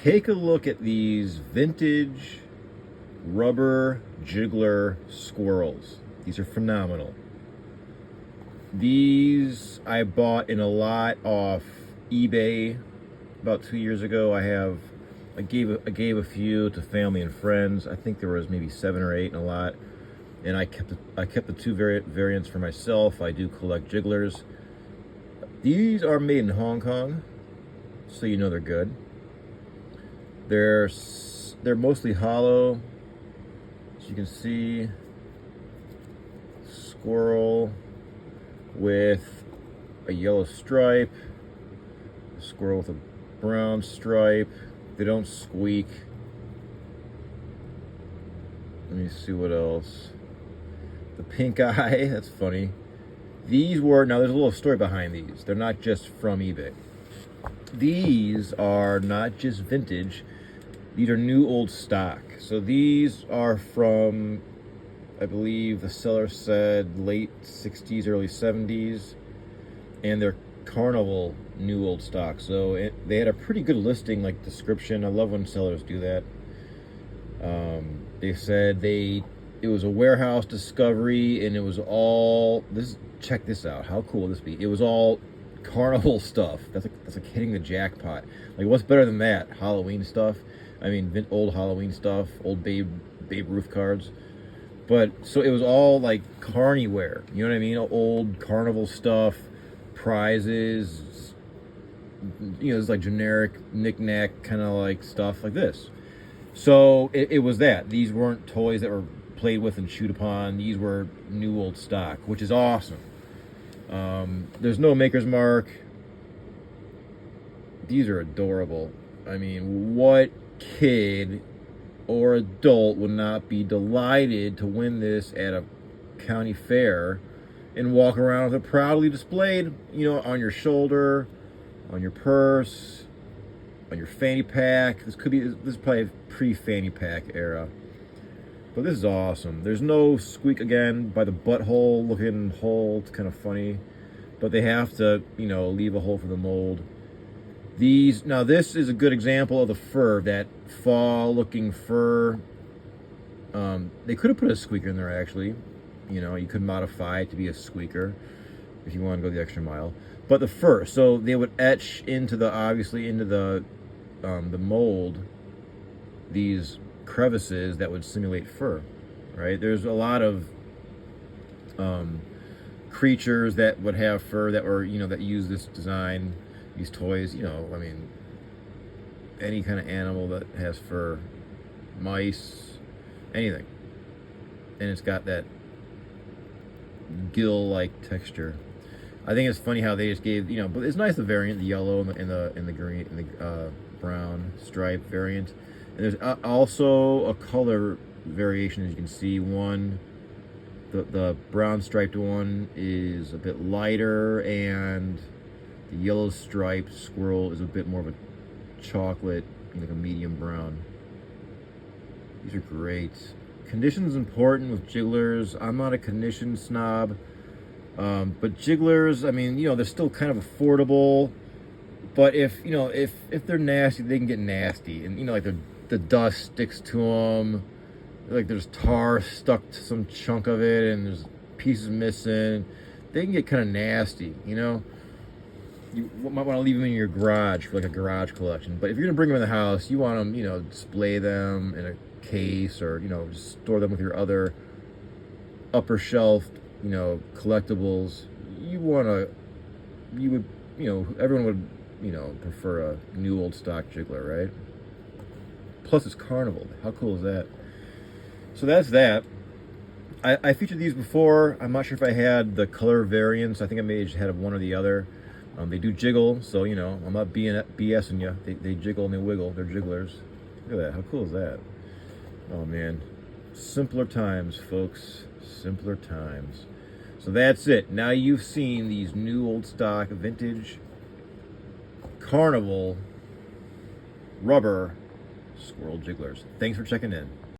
Take a look at these vintage rubber Jiggler Squirrels. These are phenomenal. These I bought in a lot off eBay about 2 years ago. I gave a few to family and friends. I think there was maybe 7 or 8 in a lot, and I kept the two variants for myself. I do collect Jigglers. These are made in Hong Kong, so you know they're good. They're mostly hollow, as you can see. Squirrel with a yellow stripe, a squirrel with a brown stripe. They don't squeak. Let me see what else. The pink eye, that's funny. Now there's a little story behind these. They're not just from eBay. These are not just vintage, these are new old stock. So these are from, I believe the seller said late 60s, early 70s, and they're Carnival new old stock. So they had a pretty good listing, like description. I love when sellers do that. They said it was a warehouse discovery, and it was all this. Check this out. How cool will this be? It was all Carnival stuff. That's like hitting the jackpot. Like, what's better than that? Halloween stuff. I mean, old Halloween stuff, old Babe Ruth cards. But so it was all like Carniware. You know what I mean? Old Carnival stuff, prizes. You know, it's like generic knick-knack kind of like stuff like this. So it was that. These weren't toys that were played with and chewed upon. These were new old stock, which is awesome. There's no maker's mark. These are adorable. I mean, what kid or adult would not be delighted to win this at a county fair and walk around with it proudly displayed, you know, on your shoulder, on your purse, on your fanny pack. This is probably a pre-fanny pack era. But this is awesome. There's no squeak again by the butthole looking hole. It's kind of funny. But they have to, you know, leave a hole for the mold. Now this is a good example of the fur, that fall looking fur. They could have put a squeaker in there actually. You know, you could modify it to be a squeaker if you want to go the extra mile. But the fur, so they would etch into the mold these crevices that would simulate fur, right? There's a lot of creatures that would have fur that were, you know, that use this design, these toys, you know, I mean, any kind of animal that has fur, mice, anything. And it's got that gill-like texture. I think it's funny how they just gave, you know, but it's nice, the variant, the yellow and the green and the brown stripe variant. And there's also a color variation, as you can see. The brown striped one is a bit lighter, and the yellow striped squirrel is a bit more of a chocolate, like a medium brown. These are great. Condition's important with Jigglers. I'm not a condition snob, but Jigglers, I mean, you know, they're still kind of affordable. But if they're nasty, they can get nasty, and you know, like the dust sticks to them. Like there's tar stuck to some chunk of it, and there's pieces missing. They can get kind of nasty, you know. You might want to leave them in your garage for like a garage collection. But if you're gonna bring them in the house, you want them, you know, display them in a case, or you know, just store them with your other upper shelf, you know, collectibles. Everyone would, you know, prefer a new old stock Jiggler, right? Plus it's Carnival. How cool is that? So that's that. I featured these before. I'm not sure if I had the color variants. I think I may have just had one or the other. They do jiggle, so you know, I'm not BSing you. They jiggle and they wiggle. They're Jigglers. Look at that. How cool is that? Oh man, simpler times, folks. Simpler times. So that's it. Now you've seen these new old stock vintage Carnival rubber squirrel Jigglers. Thanks for checking in.